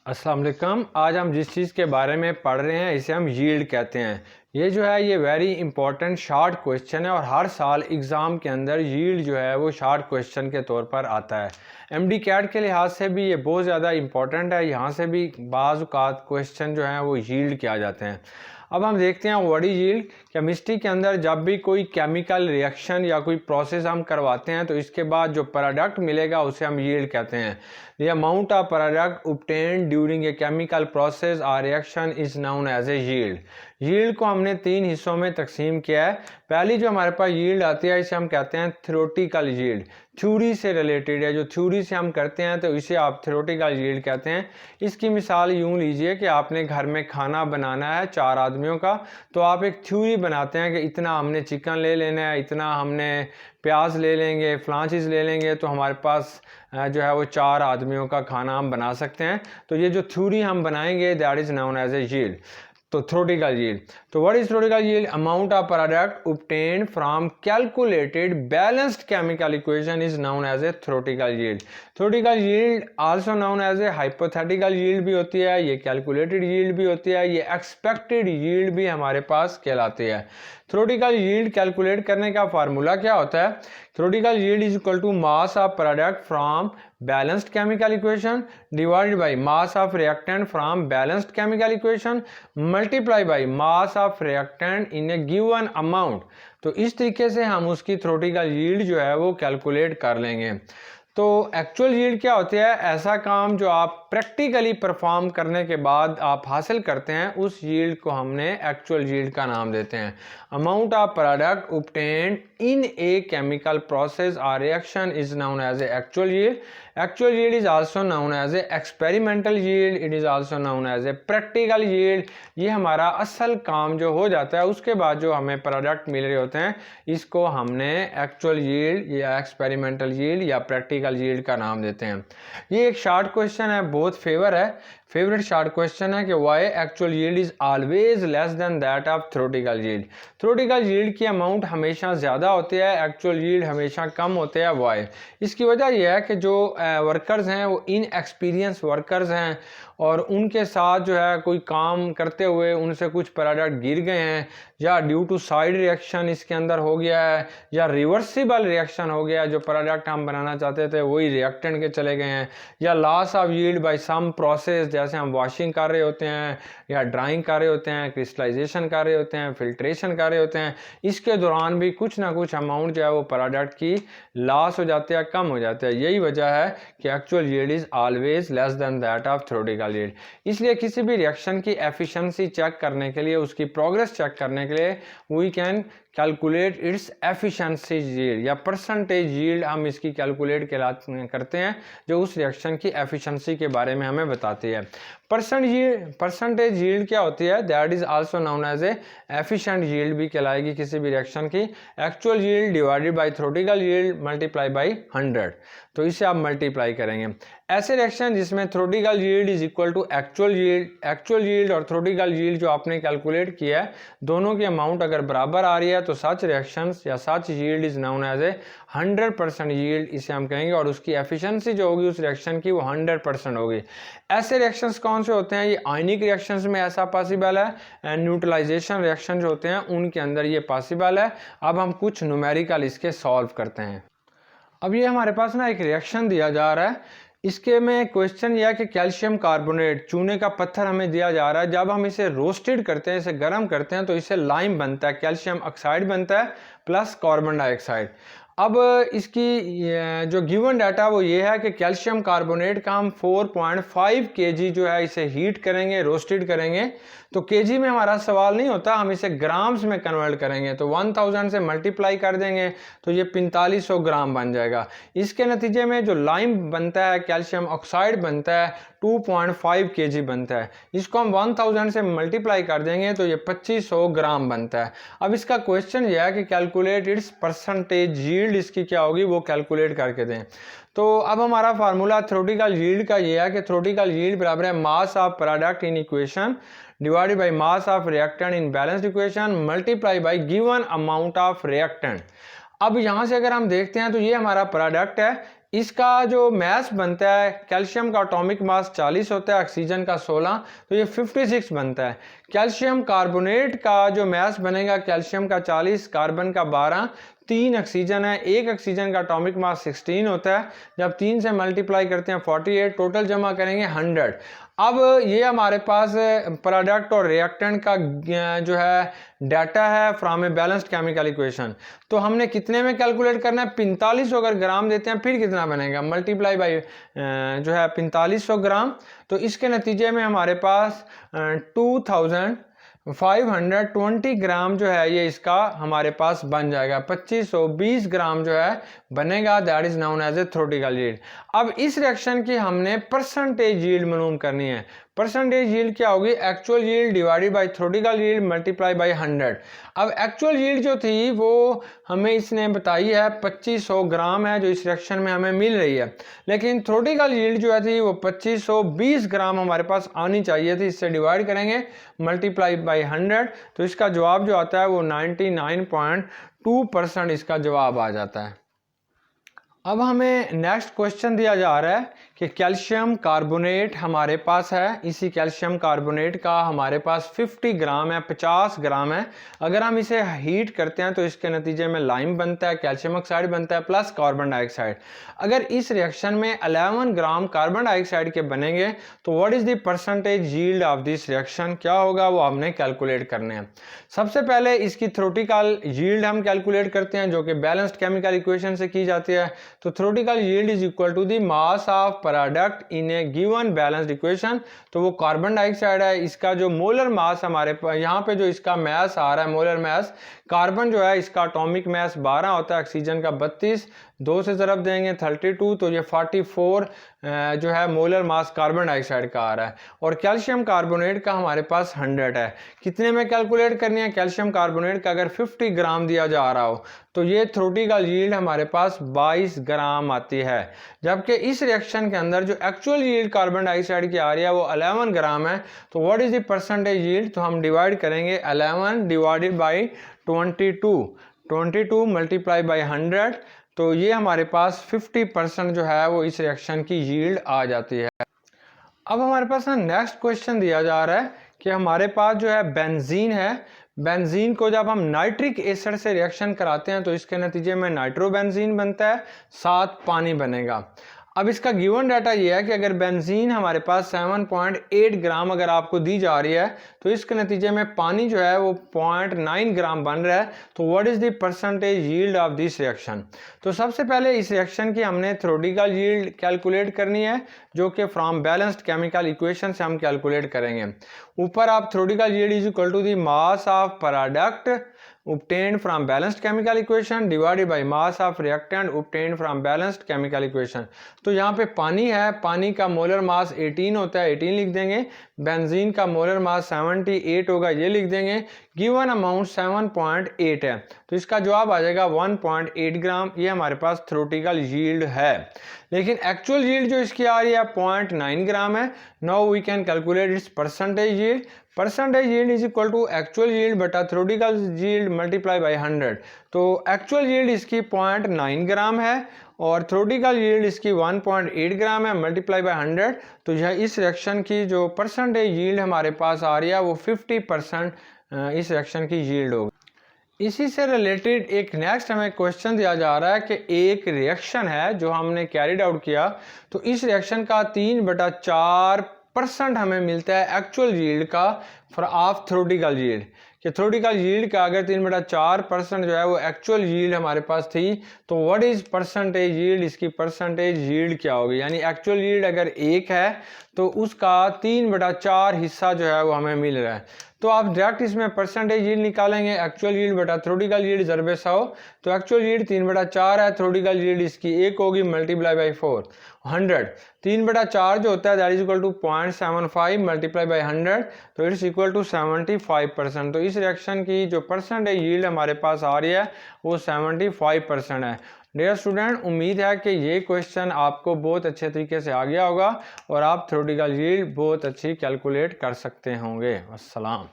अस्सलाम वालेकुम। आज हम जिस चीज़ के बारे में पढ़ रहे हैं इसे हम यील्ड कहते हैं। ये वेरी इंपॉर्टेंट शॉर्ट क्वेश्चन है और हर साल एग्ज़ाम के अंदर यील्ड जो है वो शॉर्ट क्वेश्चन के तौर पर आता है। एमडी कैट के लिहाज से भी ये बहुत ज़्यादा इंपॉर्टेंट है। यहाँ से भी बाज़ औक़ात क्वेश्चन जो हैं वो यील्ड के आ जाते हैं। अब हम देखते हैं व्हाट इज यील्ड। केमिस्ट्री के अंदर जब भी कोई केमिकल रिएक्शन या कोई प्रोसेस हम करवाते हैं तो इसके बाद जो प्रोडक्ट मिलेगा उसे हम यील्ड कहते हैं। The amount of product obtained during a chemical process or reaction is known as a yield. Yield को हमने 3 हिस्सों में तकसीम किया है। पहली जो हमारे पास यील्ड आती है इसे हम कहते हैं थ्योरेटिकल यील्ड। थ्योरी से रिलेटेड है, जो थ्योरी से हम करते हैं तो इसे आप थ्योरेटिकल यील्ड कहते हैं। इसकी मिसाल यूँ लीजिए कि आपने घर में खाना बनाना है 4 आदमियों का, तो आप एक थ्योरी बनाते हैं कि इतना हमने चिकन ले लेना है, इतना हमने प्याज ले लेंगे, फलां चीज़ ले लेंगे, तो हमारे पास जो है वो 4 आदमियों का खाना हम बना सकते हैं। तो ये जो थ्योरी हम बनाएंगे that is known as a yield. तो थ्योरेटिकल यील्ड, तो what is theoretical yield? Amount of product obtained from calculated balanced chemical equation is known as a theoretical yield. Theoretical yield also known as a hypothetical yield भी होती है, ये calculated yield भी होती है, ये expected yield भी हमारे पास कहलाती है। थ्योरेटिकल यील्ड कैलकुलेट करने का फार्मूला क्या होता है? Theoretical yield is equal to mass of product from balanced chemical equation divided by mass of reactant from balanced chemical equation multiply by mass of reactant in a given amount. तो इस तरीके से हम उसकी theoretical yield जो है वो calculate कर लेंगे। तो एक्चुअल यील्ड क्या होती है? ऐसा काम जो आप प्रैक्टिकली परफॉर्म करने के बाद आप हासिल करते हैं, उस यील्ड को हमने एक्चुअल यील्ड का नाम देते हैं। Amount of product obtained in a chemical process or reaction is known as a actual yield. Actual yield is also known as a experimental yield. It is also known as a practical yield. ये हमारा असल काम जो हो जाता है उसके बाद जो हमें प्रोडक्ट मिल रहे होते हैं, इसको हमने एक्चुअल यील्ड या एक्सपेरिमेंटल यील्ड या प्रैक्टिकल यील्ड का नाम देते हैं। ये एक शॉर्ट क्वेश्चन है, बहुत फेवरेट शॉर्ट क्वेश्चन है कि why actual yield is always less than that of theoretical yield. Theoretical yield की अमाउंट हमेशा ज़्यादा होती है, एक्चुअल यील्ड हमेशा कम होते हैं। वाई? इसकी वजह यह है कि जो वर्कर्स हैं वो इनएक्सपीरियंस वर्कर्स हैं और उनके साथ जो है कोई काम करते हुए उनसे कुछ प्रोडक्ट गिर गए हैं, या ड्यू टू साइड रिएक्शन इसके अंदर हो गया है, या रिवर्सिबल रिएक्शन हो गया है, जो प्रोडक्ट हम बनाना चाहते थे वही रिएक्टेंट के चले गए हैं, या loss of yield by some process, जैसे हम वॉशिंग कर रहे होते हैं या ड्राइंग कर रहे होते हैं, क्रिस्टलाइजेशन कर रहे होते हैं, फिल्ट्रेशन कर रहे होते हैं, इसके दौरान भी कुछ ना कुछ अमाउंट जो है वो प्रोडक्ट की लॉस हो जाती है, कम हो जाता है। यही वजह है कि actual yield is always less than that of theoretical yield. इसलिए किसी भी रिएक्शन की एफिशिएंसी चेक करने के लिए, उसकी प्रोग्रेस चेक करने के लिए we can calculate its efficiency yield या परसेंटेज यील्ड, हम इसकी कैलकुलेट करते हैं जो उस रिएक्शन की एफिशिएंसी के बारे में हमें बताती है। परसेंटेज यील्ड क्या होती है? That is also known as a efficient yield भी कहलाएगी किसी भी रिएक्शन की। Actual yield divided by theoretical yield multiply by 100, तो इसे आप मल्टीप्लाई करेंगे। ऐसे रिएक्शन जिसमें theoretical yield is equal to actual yield और थ्योरेटिकल यील्ड जो आपने कैलकुलेट किया है, दोनों की अमाउंट अगर बराबर आ रही है तो सच रिएक्शंस या such yield is known as a 100% yield, इसे हम कहेंगे, और उसकी एफिशिएंसी जो होगी उस रिएक्शन की वो 100% होगी। ऐसे रिएक्शंस कौन से होते हैं? ये आयनिक रिएक्शंस में ऐसा पॉसिबल है, एंड न्यूट्रलाइजेशन रिएक्शन जो होते हैं उनके अंदर ये पॉसिबल है। अब हम कुछ न्यूमेरिकल इसके सॉल्व करते हैं। अब ये हमारे पास ना एक रिएक्शन दिया जा रहा है, इसके में क्वेश्चन यह है कि कैल्शियम कार्बोनेट, चूने का पत्थर हमें दिया जा रहा है, जब हम इसे रोस्टेड करते हैं, इसे गर्म करते हैं तो इससे लाइम बनता है, कैल्शियम ऑक्साइड बनता है प्लस कार्बन डाइऑक्साइड। अब इसकी जो गिवन डाटा वो ये है कि कैल्शियम कार्बोनेट का हम 4.5 kg जो है इसे हीट करेंगे, रोस्टेड करेंगे, तो केजी में हमारा सवाल नहीं होता, हम इसे ग्राम्स में कन्वर्ट करेंगे, तो 1000 से मल्टीप्लाई कर देंगे तो ये 4500 ग्राम बन जाएगा। इसके नतीजे में जो लाइम बनता है, कैल्शियम ऑक्साइड बनता है, 2.5 kg बनता है। इसको हम 1000 से मल्टीप्लाई कर देंगे तो ये 2500 ग्राम बनता है। अब इसका क्वेश्चन यह है कि कैलकुलेट इट्स परसेंटेज यील्ड, इसकी क्या होगी वो कैलकुलेट करके दें। तो अब हमारा फार्मूला थ्योरेटिकल यील्ड का ये है कि थ्योरेटिकल यील्ड बराबर है मास of product in equation divided by mass of reactant in balanced equation multiply bye given amount of reactant. अब यहाँ से अगर हम देखते हैं तो ये हमारा प्रोडक्ट है, इसका जो मास बनता है, कैल्शियम का एटॉमिक मास 40 होता है, ऑक्सीजन का 16, तो ये 56 बनता है। कैल्शियम कार्बोनेट का जो मास बनेगा, कैल्शियम का 40, कार्बन का 12, 3 ऑक्सीजन है, एक ऑक्सीजन का एटॉमिक मास 16 होता है। जब 3 से मल्टीप्लाई करते हैं 48, टोटल जमा करेंगे 100। अब ये हमारे पास प्रोडक्ट और रिएक्टेंट का जो है डाटा है from a balanced chemical equation. तो हमने कितने में कैलकुलेट करना है, 4500 अगर ग्राम देते हैं फिर कितना बनेगा, मल्टीप्लाई बाई जो है 4500 ग्राम। तो इसके नतीजे में हमारे पास 2520 ग्राम जो है ये इसका हमारे पास बन जाएगा। 2520 ग्राम जो है बनेगा, that is known as a theoretical yield. अब इस रिएक्शन की हमने परसेंटेज यील्ड मालूम करनी है। परसेंटेज यील्ड क्या होगी, actual yield divided by theoretical yield multiply by 100। अब एक्चुअल यील्ड जो थी वो हमें इसने बताई है 2500 ग्राम है जो इस रिएक्शन में हमें मिल रही है, लेकिन थ्योरेटिकल यील्ड जो है थी वो 2520 ग्राम हमारे पास आनी चाहिए थी। इससे डिवाइड करेंगे मल्टीप्लाई बाय 100, तो इसका जवाब जो आता है वो 99.2% इसका जवाब आ जाता है। अब हमें नेक्स्ट क्वेश्चन दिया जा रहा है कि कैल्शियम कार्बोनेट हमारे पास है। इसी कैल्शियम कार्बोनेट का हमारे पास 50 ग्राम है, 50 ग्राम है। अगर हम इसे हीट करते हैं तो इसके नतीजे में लाइम बनता है, कैल्शियम ऑक्साइड बनता है प्लस कार्बन डाइऑक्साइड। अगर इस रिएक्शन में 11 ग्राम कार्बन डाइऑक्साइड के बनेंगे तो what is the percentage yield of this reaction, क्या होगा वो हमने कैलकुलेट करने हैं। सबसे पहले इसकी थ्योरेटिकल यील्ड हम कैलकुलेट करते हैं जो कि बैलेंस्ड केमिकल इक्वेशन से की जाती है। तो theoretical yield is equal to the mass of product in a given balanced equation. तो वो कार्बन डाइऑक्साइड है, इसका जो मोलर मास हमारे पास यहाँ पे जो इसका मास आ रहा है मोलर मास, कार्बन जो है इसका एटॉमिक मास 12 होता है, ऑक्सीजन का 32, 2 से ज़रब देंगे 32, तो ये 44 जो है मोलर मास कार्बन डाइऑक्साइड का आ रहा है। और कैल्शियम कार्बोनेट का हमारे पास 100 है। कितने में कैलकुलेट करनी है, कैल्शियम कार्बोनेट का अगर 50 ग्राम दिया जा रहा हो तो ये थ्योरेटिकल यील्ड हमारे पास 22 ग्राम आती है। जबकि इस रिएक्शन के अंदर जो एक्चुअल यील्ड कार्बन डाइऑक्साइड की आ रही है वो 11 ग्राम है। तो what is the percentage yield, तो हम डिवाइड करेंगे 11 डिवाइडेड बाई 22 मल्टीप्लाई बाई 100, तो ये हमारे पास 50% जो है वो इस रिएक्शन की यील्ड आ जाती है। अब हमारे पास ना नेक्स्ट क्वेश्चन दिया जा रहा है कि हमारे पास जो है बेंजीन है, बेंजीन को जब हम नाइट्रिक एसिड से रिएक्शन कराते हैं तो इसके नतीजे में नाइट्रोबेंजीन बनता है, साथ पानी बनेगा। अब इसका गिवन डाटा ये है कि अगर बेंजीन हमारे पास 7.8 ग्राम अगर आपको दी जा रही है तो इसके नतीजे में पानी जो है वो 0.9 ग्राम बन रहा है। तो what is the percentage yield of this reaction. तो सबसे पहले इस रिएक्शन की हमने थ्योरेटिकल यील्ड कैलकुलेट करनी है जो कि फ्रॉम बैलेंस्ड केमिकल इक्वेशन से हम कैलकुलेट करेंगे। ऊपर आप theoretical yield is equal to the mass of product obtained from balanced chemical equation divided by mass of reactant obtained from balanced chemical equation। तो यहाँ पे पानी है, पानी का मोलर मास 18 होता है, 18 लिख देंगे। बेंजीन का मोलर मास 78 होगा, ये लिख देंगे। गिवन अमाउंट 7.8 है, तो इसका जवाब आ जाएगा 1.8 ग्राम। ये हमारे पास थ्योरेटिकल यील्ड है, लेकिन एक्चुअल यील्ड जो इसकी आ रही है 0.9 ग्राम है। Now we can calculate its percentage yield. Percentage yield is equal to actual yield बटा थ्योरेटिकल यील्ड मल्टीप्लाई बाई 100। तो एक्चुअल यील्ड इसकी 0.9 ग्राम है और थ्योरेटिकल यील्ड इसकी 1.8 ग्राम है, मल्टीप्लाई बाई 100। तो यह इस रिएक्शन की जो परसेंटेज यील्ड हमारे पास आ रही है वो 50% इस रिएक्शन की यील्ड होगी। इसी से रिलेटेड एक नेक्स्ट हमें क्वेश्चन दिया जा रहा है कि एक रिएक्शन है जो हमने कैरिड आउट किया, तो इस रिएक्शन का 3/4% हमें मिलता है एक्चुअल यील्ड का ऑफ थ्योरेटिकल यील्ड। कि थ्योरेटिकल यील्ड का अगर 3/4% जो है वो एक्चुअल यील्ड हमारे पास थी, तो व्हाट इज परसेंटेज यील्ड, इसकी परसेंटेज यील्ड क्या होगी। यानी एक्चुअल यील्ड अगर 1 है तो उसका 3/4 हिस्सा जो है वो हमें मिल रहा है। तो आप डायरेक्ट इसमें परसेंटेज यील्ड निकालेंगे, एक्चुअल यील्ड बटा थ्योरेटिकल यील्ड ज़रबे 100। तो एक्चुअल यील्ड 3/4 है, थ्योरेटिकल यील्ड इसकी 1 होगी, मल्टीप्लाई बाई 4 100। 3/4 जो होता है that is equal to 0.75 multiply by 100, तो इट्स इक्वल टू 75%। तो इस रिएक्शन की जो परसेंटेज यील्ड हमारे पास आ रही है वो 75% है। डियर स्टूडेंट, उम्मीद है कि ये क्वेश्चन आपको बहुत अच्छे तरीके से आ गया होगा और आप थ्योरेटिकल यील्ड बहुत अच्छी कैलकुलेट कर सकते होंगे। अस्सलाम।